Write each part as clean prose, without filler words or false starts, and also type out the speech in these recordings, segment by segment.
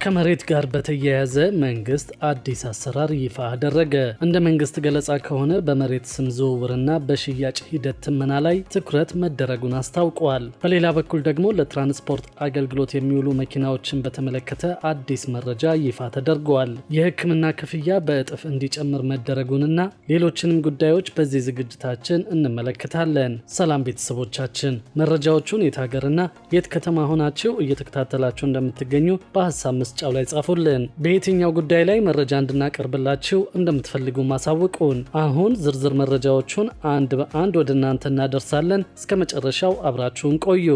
ከመሬት ጋር በተያያዘ መንግስት አዲስ አሰራር ይፋ አደረገ። እንደ መንግስት ገለጻ ከሆነ በመሬት ስም ዝውውርና በሽያጭ ሂደት ትመና ላይ ትኩረት መደረጉን አስታውቋል። በሌላ በኩል ደግሞ ለትራንስፖርት አገልግሎት የሚውሉ መኪናዎችን በተመለከተ አዲስ መረጃ ይፋ ተደርጓል። የሕክምና ክፍያ በእጥፍ እንዲጨምር መደረጉንና ሌሎችንም ጉዳዮች በዚህ ዝግጅታችን እንመለከታለን። ሰላም ቤተሰቦቻችን፣ መረጃዎቹን የት ሀገርና የት ከተማ ሆናችሁ እየተከታተላችሁ እንደምትገኙ በሀሳብ መስጫው ላይ ጻፉልን። በየትኛው ጉዳይ ላይ መረጃ እንድናቀርብላችሁ እንደምትፈልጉ ማሳውቁን። አሁን ዝርዝር መረጃዎቹን አንድ በአንድ ወደ እናንተ እናደርሳለን። እስከ መጨረሻው አብራችሁን ቆዩ።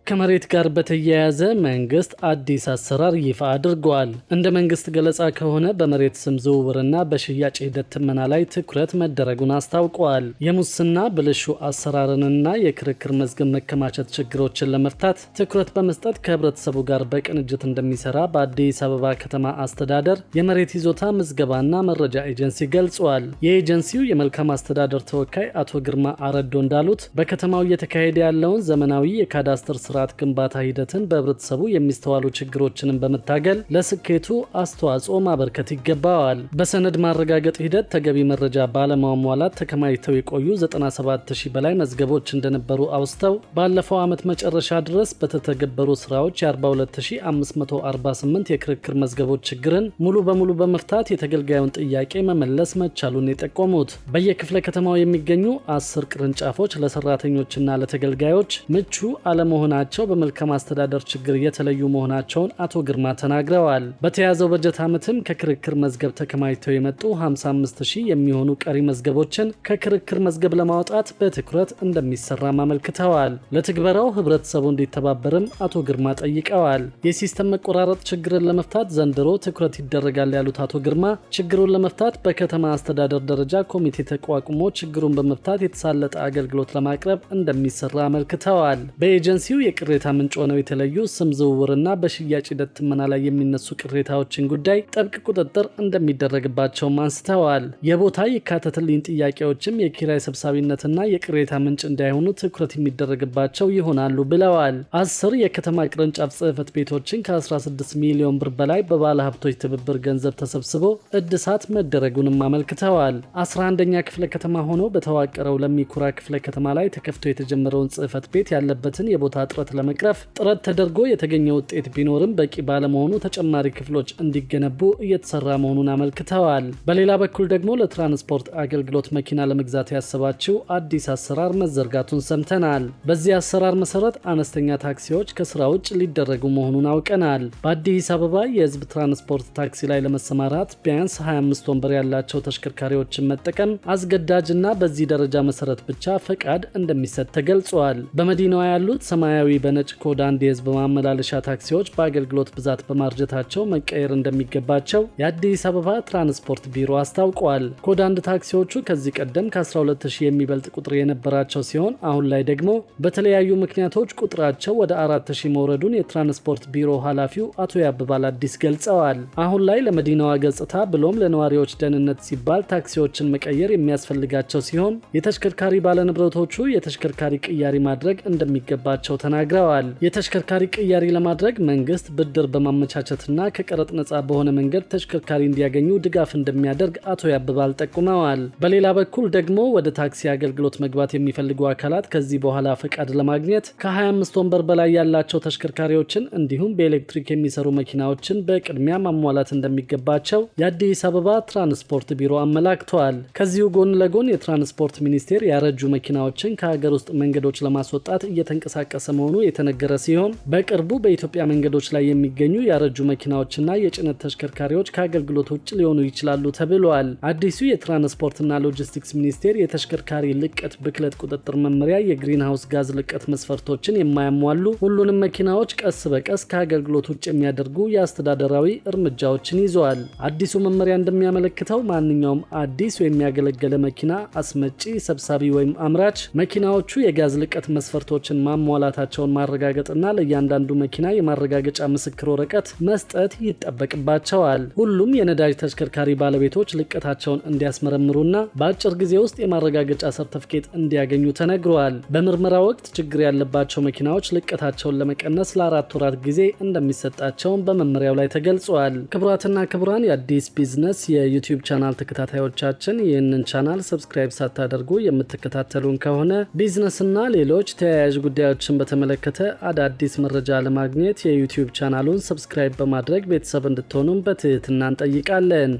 ከመሬት ጋር በተያያዘ መንግስት አዲስ አሰራር ይፋ አድርጓል። እንደ መንግስት ገለጻ ከሆነ በመሬት ስም ዝውውርና በሽያጭ ሂደት ትመና ላይ ትኩረት መደረጉን አስታውቋል። የሙስና ብልሹ አሰራርንና የክርክር መዝገብ መከማቸት ችግሮችን ለመፍታት ትኩረት በመስጠት ከህብረተሰቡ ጋር በቅንጅት እንደሚሰራ በአዲስ አበባ ከተማ አስተዳደር የመሬት ይዞታ ምዝገባና መረጃ ኤጀንሲ ገልጿል። የኤጀንሲው የመልካም አስተዳደር ተወካይ አቶ ግርማ አረዶ እንዳሉት በከተማው እየተካሄደ ያለውን ዘመናዊ የካዳስተር ስርዓት ግንባታ ሂደትን በህብረተሰቡ የሚስተዋሉ ችግሮችንም በመታገል ለስኬቱ አስተዋጽኦ ማበርከት ይገባዋል። በሰነድ ማረጋገጥ ሂደት ተገቢ መረጃ ባለማሟላት ተከማችተው የቆዩ 97000 በላይ መዝገቦች እንደነበሩ አውስተው ባለፈው ዓመት መጨረሻ ድረስ በተተገበሩ ስራዎች የ42548 የክርክር መዝገቦች ችግርን ሙሉ በሙሉ በመፍታት የተገልጋዩን ጥያቄ መመለስ መቻሉን የጠቆሙት በየክፍለ ከተማው የሚገኙ 10 ቅርንጫፎች ለሰራተኞችና ለተገልጋዮች ምቹ አለመሆናቸው በመልካም አስተዳደር ችግር የተለዩ መሆናቸውን አቶ ግርማ ተናግረዋል። በተያዘው በጀት ዓመትም ከክርክር መዝገብ ተከማችተው የመጡ 55000 የሚሆኑ ቀሪ መዝገቦችን ከክርክር መዝገብ ለማውጣት በትኩረት እንደሚሰራም አመልክተዋል። ለትግበራው ህብረተሰቡ እንዲተባበርም አቶ ግርማ ጠይቀዋል። የሲስተም መቆራረጥ ችግርን ለመፍታት ዘንድሮ ትኩረት ይደረጋል ያሉት አቶ ግርማ ችግሩን ለመፍታት በከተማ አስተዳደር ደረጃ ኮሚቴ ተቋቁሞ ችግሩን በመፍታት የተሳለጠ አገልግሎት ለማቅረብ እንደሚሰራ አመልክተዋል። በኤጀንሲው የቅሬታ ምንጭ ሆነው የተለዩ ስም ዝውውርና በሽያጭ ሂደት ትመና ላይ የሚነሱ ቅሬታዎችን ጉዳይ ጥብቅ ቁጥጥር እንደሚደረግባቸውም አንስተዋል። የቦታ ይካተትልኝ ጥያቄዎችም የኪራይ ሰብሳቢነትና የቅሬታ ምንጭ እንዳይሆኑ ትኩረት የሚደረግባቸው ይሆናሉ ብለዋል። 10 የከተማ ቅርንጫፍ ጽህፈት ቤቶችን ከ16 ሚሊዮን ብር በላይ በባለ ሀብቶች ትብብር ገንዘብ ተሰብስቦ እድሳት መደረጉንም አመልክተዋል። 11ኛ ክፍለ ከተማ ሆኖ በተዋቀረው ለሚኩራ ክፍለ ከተማ ላይ ተከፍቶ የተጀመረውን ጽህፈት ቤት ያለበትን የቦታ እጥረት ለመቅረፍ ጥረት ተደርጎ የተገኘ ውጤት ቢኖርም በቂ ባለመሆኑ ተጨማሪ ክፍሎች እንዲገነቡ እየተሰራ መሆኑን አመልክተዋል። በሌላ በኩል ደግሞ ለትራንስፖርት አገልግሎት መኪና ለመግዛት ያሰባችው አዲስ አሰራር መዘርጋቱን ሰምተናል። በዚህ አሰራር መሰረት አነስተኛ ታክሲዎች ከስራ ውጭ ሊደረጉ መሆኑን አውቀናል። በአዲስ አበባ የህዝብ ትራንስፖርት ታክሲ ላይ ለመሰማራት ቢያንስ 25 ወንበር ያላቸው ተሽከርካሪዎችን መጠቀም አስገዳጅና በዚህ ደረጃ መሰረት ብቻ ፈቃድ እንደሚሰጥ ተገልጿል። በመዲናዋ ያሉት ሰማያዊ በነጭ ኮድ አንድ የህዝብ ማመላለሻ ታክሲዎች በአገልግሎት ብዛት በማርጀታቸው መቀየር እንደሚገባቸው የአዲስ አበባ ትራንስፖርት ቢሮ አስታውቋል። ኮድ አንድ ታክሲዎቹ ከዚህ ቀደም ከ12000 የሚበልጥ ቁጥር የነበራቸው ሲሆን አሁን ላይ ደግሞ በተለያዩ ምክንያቶች ቁጥራቸው ወደ 4000 መውረዱን የትራንስፖርት ቢሮ ኃላፊው አቶ ያብባል አዲስ ገልጸዋል። አሁን ላይ ለመዲናዋ ገጽታ ብሎም ለነዋሪዎች ደህንነት ሲባል ታክሲዎችን መቀየር የሚያስፈልጋቸው ሲሆን የተሽከርካሪ ባለንብረቶቹ የተሽከርካሪ ቅያሪ ማድረግ እንደሚገባቸው ተናግረዋል። የተሽከርካሪ ቅያሪ ለማድረግ መንግስት ብድር በማመቻቸትና ከቀረጥ ነጻ በሆነ መንገድ ተሽከርካሪ እንዲያገኙ ድጋፍ እንደሚያደርግ አቶ ያብባል ጠቁመዋል። በሌላ በኩል ደግሞ ወደ ታክሲ አገልግሎት መግባት የሚፈልጉ አካላት ከዚህ በኋላ ፈቃድ ለማግኘት ከ25 ወንበር በላይ ያላቸው ተሽከርካሪዎችን እንዲሁም በኤሌክትሪክ የሚሰሩ መኪናዎችን በቅድሚያ ማሟላት እንደሚገባቸው የአዲስ አበባ ትራንስፖርት ቢሮ አመላክተዋል። ከዚሁ ጎን ለጎን የትራንስፖርት ሚኒስቴር ያረጁ መኪናዎችን ከሀገር ውስጥ መንገዶች ለማስወጣት እየተንቀሳቀሰ መሆኑ የተነገረ ሲሆን በቅርቡ በኢትዮጵያ መንገዶች ላይ የሚገኙ ያረጁ መኪናዎችና የጭነት ተሽከርካሪዎች ከአገልግሎት ውጭ ሊሆኑ ይችላሉ ተብለዋል። አዲሱ የትራንስፖርትና ሎጂስቲክስ ሚኒስቴር የተሽከርካሪ ልቀት ብክለት ቁጥጥር መመሪያ የግሪንሃውስ ጋዝ ልቀት መስፈርቶችን የማያሟሉ ሁሉንም መኪናዎች ቀስ በቀስ ከአገልግሎት ውጭ የሚያደርጉ የአስተዳደራዊ እርምጃዎችን ይዘዋል። አዲሱ መመሪያ እንደሚያመለክተው ማንኛውም አዲስ ወይም ያገለገለ መኪና አስመጪ፣ ሰብሳቢ ወይም አምራች መኪናዎቹ የጋዝ ልቀት መስፈርቶችን ማሟላታቸው መሆናቸውን ማረጋገጥና ለእያንዳንዱ መኪና የማረጋገጫ ምስክር ወረቀት መስጠት ይጠበቅባቸዋል። ሁሉም የነዳጅ ተሽከርካሪ ባለቤቶች ልቀታቸውን እንዲያስመረምሩና በአጭር ጊዜ ውስጥ የማረጋገጫ ሰርተፍኬት እንዲያገኙ ተነግሯል። በምርመራ ወቅት ችግር ያለባቸው መኪናዎች ልቀታቸውን ለመቀነስ ለ4 ወራት ጊዜ እንደሚሰጣቸውን በመመሪያው ላይ ተገልጿል። ክቡራትና ክቡራን የአዲስ ቢዝነስ የዩቲዩብ ቻናል ተከታታዮቻችን ይህንን ቻናል ሰብስክራይብ ሳታደርጉ የምትከታተሉን ከሆነ ቢዝነስና ሌሎች ተያያዥ ጉዳዮችን በተመለከተ አዳዲስ መረጃ ለማግኘት የዩቲዩብ ቻናሉን ሰብስክራይብ በማድረግ ቤተሰብ እንድትሆኑም በትህትና እንጠይቃለን።